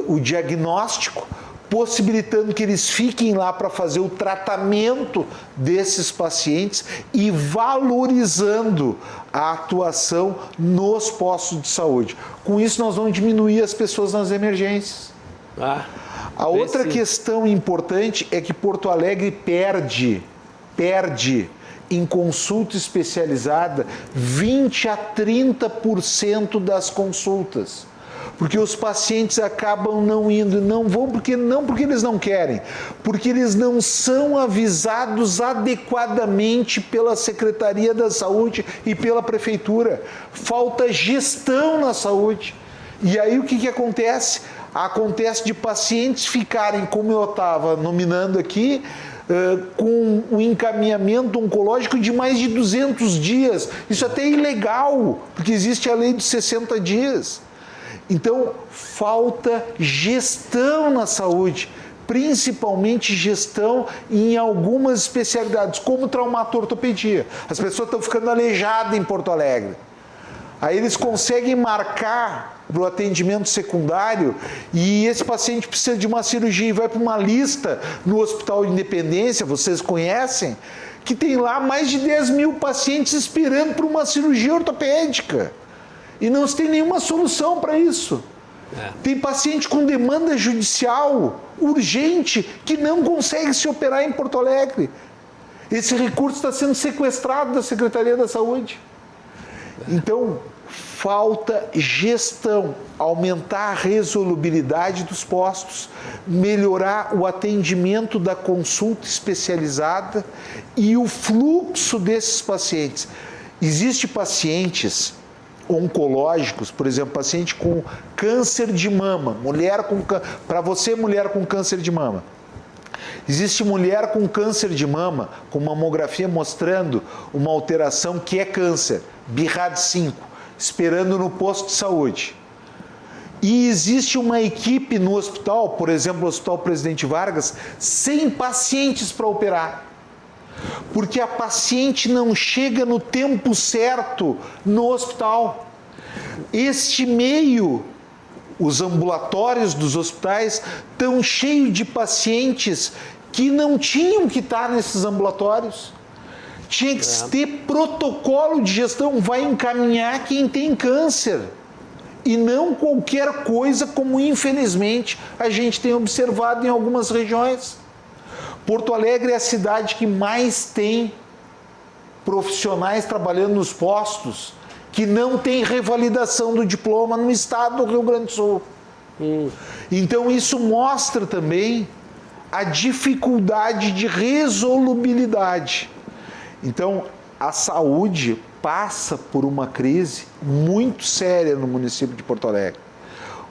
o diagnóstico, possibilitando que eles fiquem lá para fazer o tratamento desses pacientes e valorizando a atuação nos postos de saúde. Com isso, nós vamos diminuir as pessoas nas emergências. A outra questão importante é que Porto Alegre perde em consulta especializada 20 a 30% das consultas. Porque os pacientes acabam não indo, não porque eles não querem, porque eles não são avisados adequadamente pela Secretaria da Saúde e pela Prefeitura. Falta gestão na saúde. E aí o que acontece? Acontece de pacientes ficarem, como eu estava nominando aqui, com um encaminhamento oncológico de mais de 200 dias. Isso até é ilegal, porque existe a lei dos 60 dias. Então, falta gestão na saúde, principalmente gestão em algumas especialidades, como traumato-ortopedia. As pessoas estão ficando aleijadas em Porto Alegre. Aí eles conseguem marcar para o atendimento secundário e esse paciente precisa de uma cirurgia e vai para uma lista no Hospital Independência, vocês conhecem, que tem lá mais de 10 mil pacientes esperando por uma cirurgia ortopédica. E não se tem nenhuma solução para isso. Tem paciente com demanda judicial urgente que não consegue se operar em Porto Alegre. Esse recurso está sendo sequestrado da Secretaria da Saúde. Então, falta gestão, aumentar a resolubilidade dos postos, melhorar o atendimento da consulta especializada e o fluxo desses pacientes. Existem pacientes oncológicos, por exemplo, paciente com câncer de mama, para você, mulher com câncer de mama. Existe mulher com câncer de mama, com mamografia mostrando uma alteração que é câncer, BRCA5, esperando no posto de saúde. E existe uma equipe no hospital, por exemplo, no Hospital Presidente Vargas, 100 pacientes para operar. Porque a paciente não chega no tempo certo no hospital. Este meio, os ambulatórios dos hospitais, estão cheios de pacientes que não tinham que estar nesses ambulatórios. Tinha que ter protocolo de gestão, vai encaminhar quem tem câncer. E não qualquer coisa, como infelizmente a gente tem observado em algumas regiões. Porto Alegre é a cidade que mais tem profissionais trabalhando nos postos que não tem revalidação do diploma no estado do Rio Grande do Sul. Então isso mostra também a dificuldade de resolubilidade. Então, a saúde passa por uma crise muito séria no município de Porto Alegre.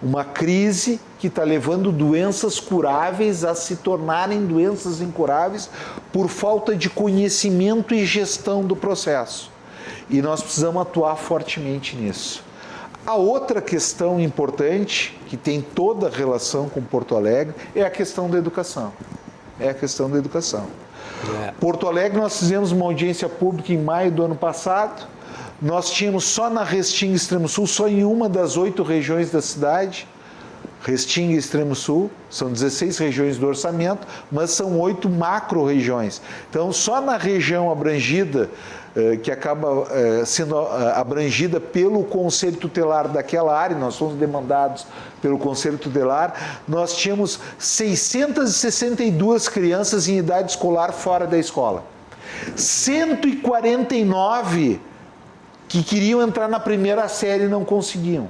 Uma crise que está levando doenças curáveis a se tornarem doenças incuráveis por falta de conhecimento e gestão do processo. E nós precisamos atuar fortemente nisso. A outra questão importante, que tem toda a relação com Porto Alegre, é a questão da educação. Porto Alegre, nós fizemos uma audiência pública em maio do ano passado. Nós tínhamos só na Restinga e Extremo Sul, só em uma das 8 regiões da cidade, Restinga e Extremo Sul, são 16 regiões do orçamento, mas são 8 macro-regiões. Então, só na região abrangida, que acaba sendo abrangida pelo Conselho Tutelar daquela área, nós fomos demandados pelo Conselho Tutelar, nós tínhamos 662 crianças em idade escolar fora da escola. 149 que queriam entrar na primeira série e não conseguiam.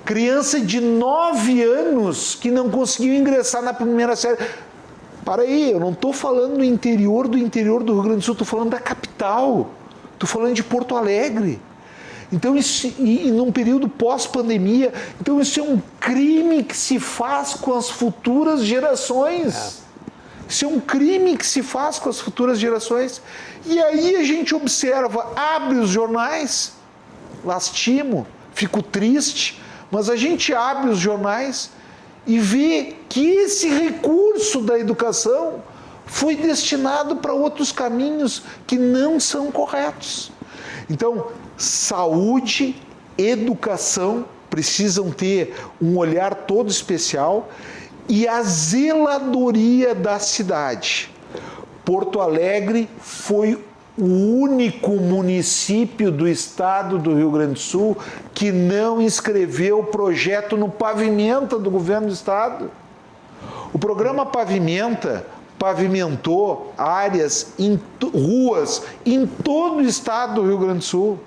Criança de 9 anos que não conseguiu ingressar na primeira série. Para aí, eu não estou falando do interior do Rio Grande do Sul, estou falando da capital, estou falando de Porto Alegre. Então, isso, e num período pós-pandemia, então isso é um crime que se faz com as futuras gerações. Isso é um crime que se faz com as futuras gerações. E aí a gente observa, abre os jornais, lastimo, fico triste, mas a gente abre os jornais e vê que esse recurso da educação foi destinado para outros caminhos que não são corretos. Então, saúde, educação precisam ter um olhar todo especial e a zeladoria da cidade. Porto Alegre foi o único município do estado do Rio Grande do Sul que não inscreveu o projeto no Pavimenta do governo do estado. O programa Pavimenta pavimentou áreas, ruas em todo o estado do Rio Grande do Sul.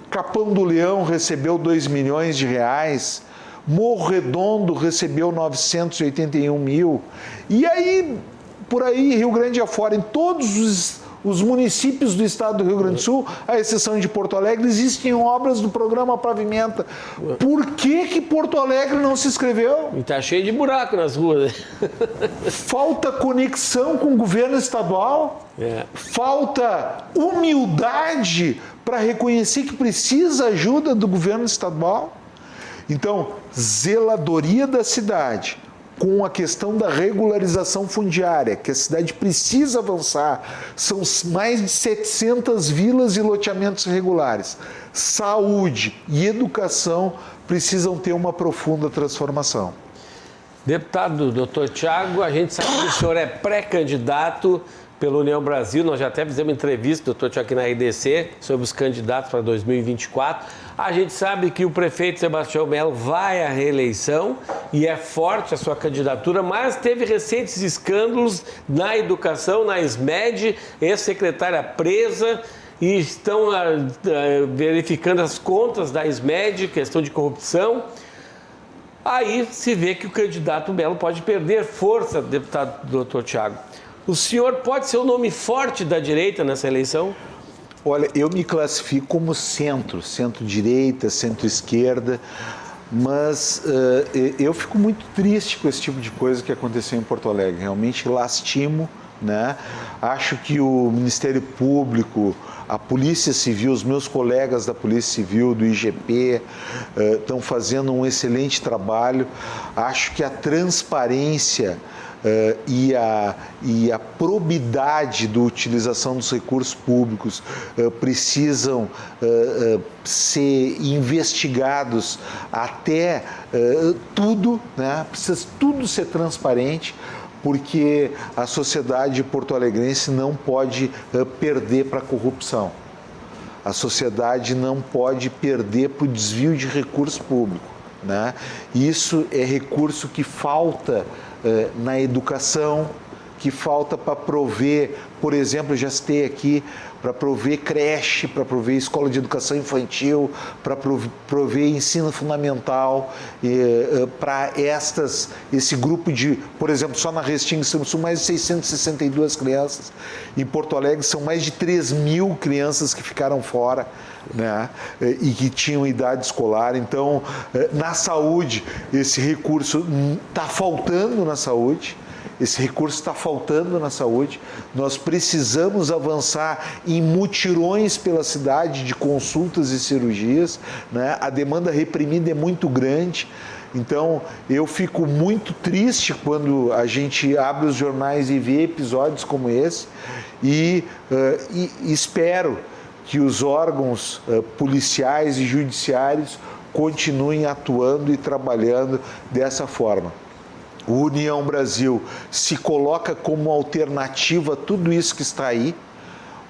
Capão do Leão recebeu 2 milhões de reais, Morro Redondo recebeu 981 mil. E aí, por aí, Rio Grande afora, em todos os municípios do estado do Rio Grande do Sul, à exceção de Porto Alegre, existem obras do programa Pavimenta. Por que Porto Alegre não se inscreveu? E está cheio de buraco nas ruas. Falta conexão com o governo estadual, falta humildade para reconhecer que precisa ajuda do governo estadual. Então, zeladoria da cidade, com a questão da regularização fundiária, que a cidade precisa avançar, são mais de 700 vilas e loteamentos irregulares. Saúde e educação precisam ter uma profunda transformação. Deputado Dr. Thiago, a gente sabe que o senhor é pré-candidato pela União Brasil, nós já até fizemos entrevista, doutor Thiago, aqui na RDC, sobre os candidatos para 2024. A gente sabe que o prefeito Sebastião Melo vai à reeleição e é forte a sua candidatura, mas teve recentes escândalos na educação, na SMED, ex-secretária presa, e estão verificando as contas da SMED, questão de corrupção. Aí se vê que o candidato Melo pode perder força, deputado doutor Thiago. O senhor pode ser o nome forte da direita nessa eleição? Olha, eu me classifico como centro-direita, centro-esquerda, mas eu fico muito triste com esse tipo de coisa que aconteceu em Porto Alegre. Realmente lastimo, né? Acho que o Ministério Público, a Polícia Civil, os meus colegas da Polícia Civil, do IGP, estão fazendo um excelente trabalho. Acho que a transparência e a probidade da utilização dos recursos públicos precisam ser investigados até tudo, né? Precisa tudo ser transparente, porque a sociedade porto-alegrense não pode perder para a corrupção. A sociedade não pode perder para o desvio de recurso público, né? Isso é recurso que falta na educação, que falta para prover, por exemplo, eu já citei aqui, para prover creche, para prover escola de educação infantil, para prover ensino fundamental, para esse grupo de, por exemplo, só na Restinga são mais de 662 crianças, em Porto Alegre são mais de 3.000 crianças que ficaram fora, né, e que tinham idade escolar. Então, na saúde, esse recurso está faltando na saúde. Esse recurso está faltando na saúde. Nós precisamos avançar em mutirões pela cidade de consultas e cirurgias, né? A demanda reprimida é muito grande. Então, eu fico muito triste quando a gente abre os jornais e vê episódios como esse e espero que os órgãos policiais e judiciários continuem atuando e trabalhando dessa forma. O União Brasil se coloca como alternativa a tudo isso que está aí.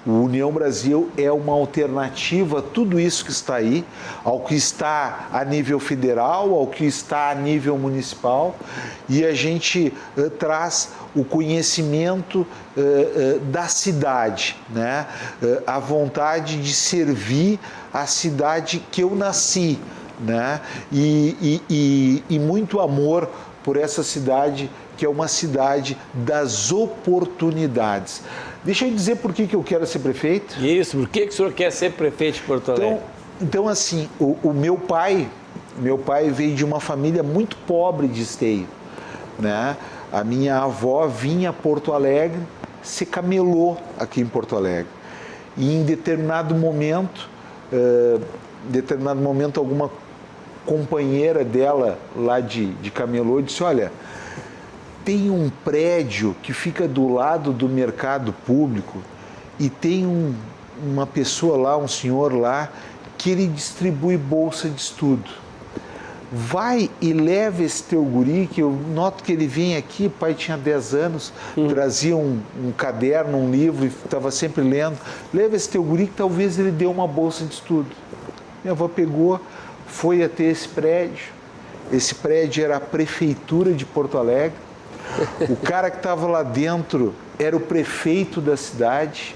O União Brasil é uma alternativa a tudo isso que está aí, ao que está a nível federal, ao que está a nível municipal, e a gente traz o conhecimento da cidade, né? A vontade de servir a cidade que eu nasci, né? E muito amor por essa cidade, que é uma cidade das oportunidades. Deixa eu dizer por que eu quero ser prefeito. Isso, por que o senhor quer ser prefeito de Porto Alegre? Então assim, o meu pai veio de uma família muito pobre de Esteio, né? A minha avó vinha a Porto Alegre, se camelou aqui em Porto Alegre. E em determinado momento alguma companheira dela lá de camelô disse: olha, tem um prédio que fica do lado do mercado público e tem uma pessoa lá, um senhor lá, que ele distribui bolsa de estudo. Vai e leva esse teu guri, que eu noto que ele vem aqui, o pai tinha 10 anos, trazia um caderno, um livro e estava sempre lendo. Leva esse teu guri que talvez ele dê uma bolsa de estudo. Minha avó pegou, foi até esse prédio era a prefeitura de Porto Alegre, o cara que estava lá dentro era o prefeito da cidade.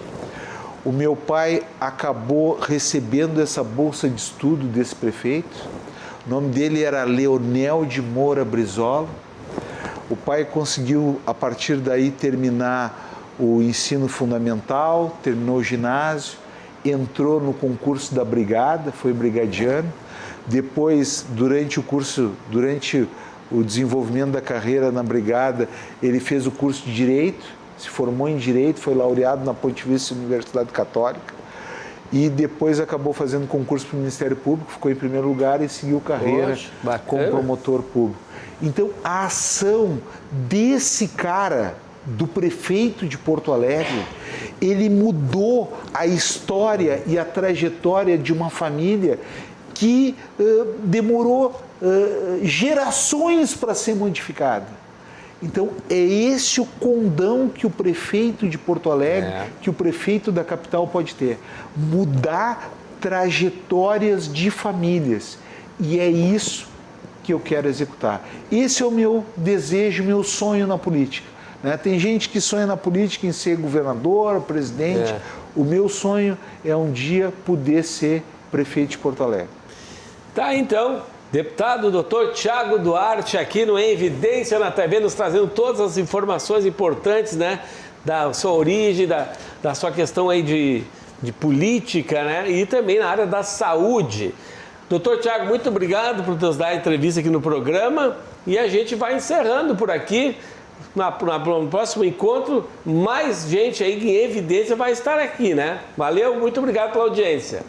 O meu pai acabou recebendo essa bolsa de estudo desse prefeito, o nome dele era Leonel de Moura Brizola. O pai conseguiu, a partir daí, terminar o ensino fundamental, terminou o ginásio, entrou no concurso da brigada, foi brigadiano. Depois, durante o desenvolvimento da carreira na brigada, ele fez o curso de Direito, se formou em Direito, foi laureado na Pontifícia Universidade Católica e depois acabou fazendo concurso para o Ministério Público, ficou em primeiro lugar e seguiu carreira como promotor público. Então, a ação desse cara, do prefeito de Porto Alegre, ele mudou a história e a trajetória de uma família que demorou gerações para ser modificada. Então, é esse o condão que o prefeito de Porto Alegre, que o prefeito da capital pode ter. Mudar trajetórias de famílias. E é isso que eu quero executar. Esse é o meu desejo, meu sonho na política. Né? Tem gente que sonha na política em ser governador, presidente. O meu sonho é um dia poder ser prefeito de Porto Alegre. Tá, então, deputado Dr. Thiago Duarte aqui no Em Evidência na TV, nos trazendo todas as informações importantes, né, da sua origem, da sua questão aí de política, né, e também na área da saúde. Doutor Thiago, muito obrigado por nos dar a entrevista aqui no programa e a gente vai encerrando por aqui. No próximo encontro, mais gente aí em evidência vai estar aqui, né? Valeu, muito obrigado pela audiência.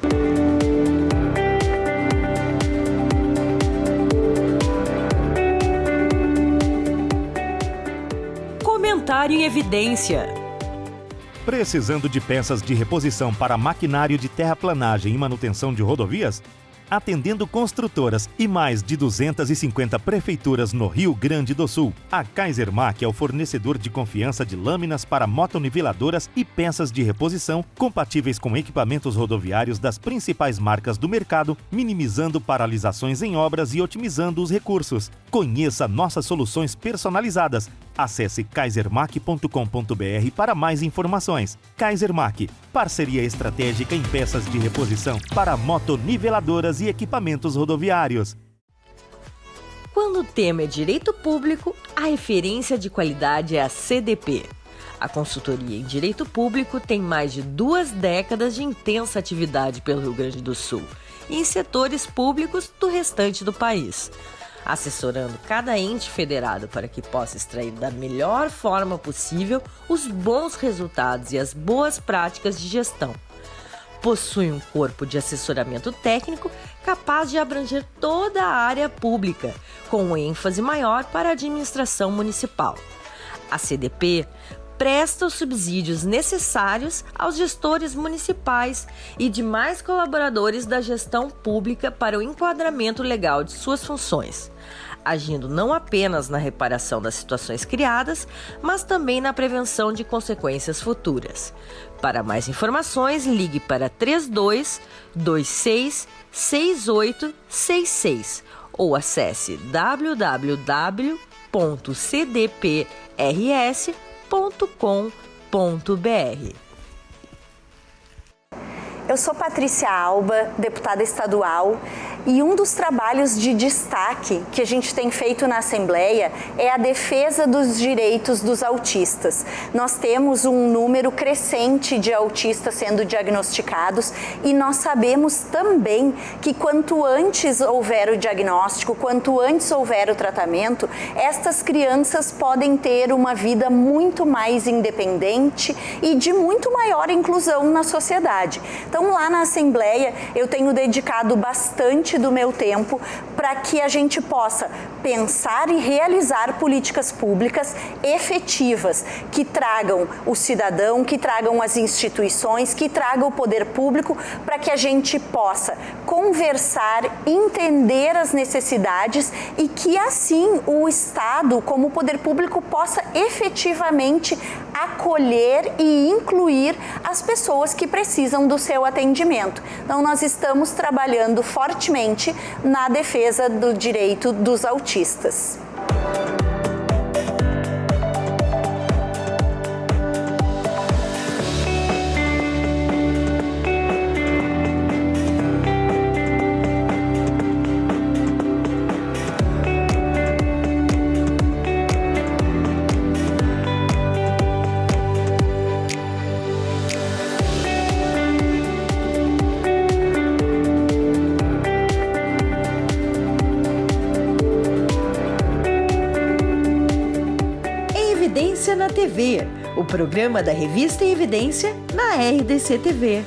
Comentário em Evidência. Precisando de peças de reposição para maquinário de terraplanagem e manutenção de rodovias? Atendendo construtoras e mais de 250 prefeituras no Rio Grande do Sul, a Kaisermac é o fornecedor de confiança de lâminas para motoniveladoras e peças de reposição compatíveis com equipamentos rodoviários das principais marcas do mercado, minimizando paralisações em obras e otimizando os recursos. Conheça nossas soluções personalizadas. Acesse kaisermac.com.br para mais informações. Kaisermac, parceria estratégica em peças de reposição para motoniveladoras e equipamentos rodoviários. Quando o tema é direito público, a referência de qualidade é a CDP. A consultoria em direito público tem mais de 2 décadas de intensa atividade pelo Rio Grande do Sul e em setores públicos do restante do país, assessorando cada ente federado para que possa extrair da melhor forma possível os bons resultados e as boas práticas de gestão. Possui um corpo de assessoramento técnico capaz de abranger toda a área pública, com ênfase maior para a administração municipal. A CDP presta os subsídios necessários aos gestores municipais e demais colaboradores da gestão pública para o enquadramento legal de suas funções, agindo não apenas na reparação das situações criadas, mas também na prevenção de consequências futuras. Para mais informações, ligue para 32 26 6866 ou acesse www.cdprs.com.br. Eu sou Patrícia Alba, deputada estadual, e um dos trabalhos de destaque que a gente tem feito na Assembleia é a defesa dos direitos dos autistas. Nós temos um número crescente de autistas sendo diagnosticados e nós sabemos também que quanto antes houver o diagnóstico, quanto antes houver o tratamento, estas crianças podem ter uma vida muito mais independente e de muito maior inclusão na sociedade. Então, lá na Assembleia, eu tenho dedicado bastante do meu tempo para que a gente possa pensar e realizar políticas públicas efetivas que tragam o cidadão, que tragam as instituições, que tragam o poder público, para que a gente possa conversar, entender as necessidades e que assim o Estado, como poder público, possa efetivamente acolher e incluir as pessoas que precisam do seu atendimento. Então, nós estamos trabalhando fortemente na defesa do direito dos autistas. Evidência na TV, o programa da revista Evidência na RDC TV.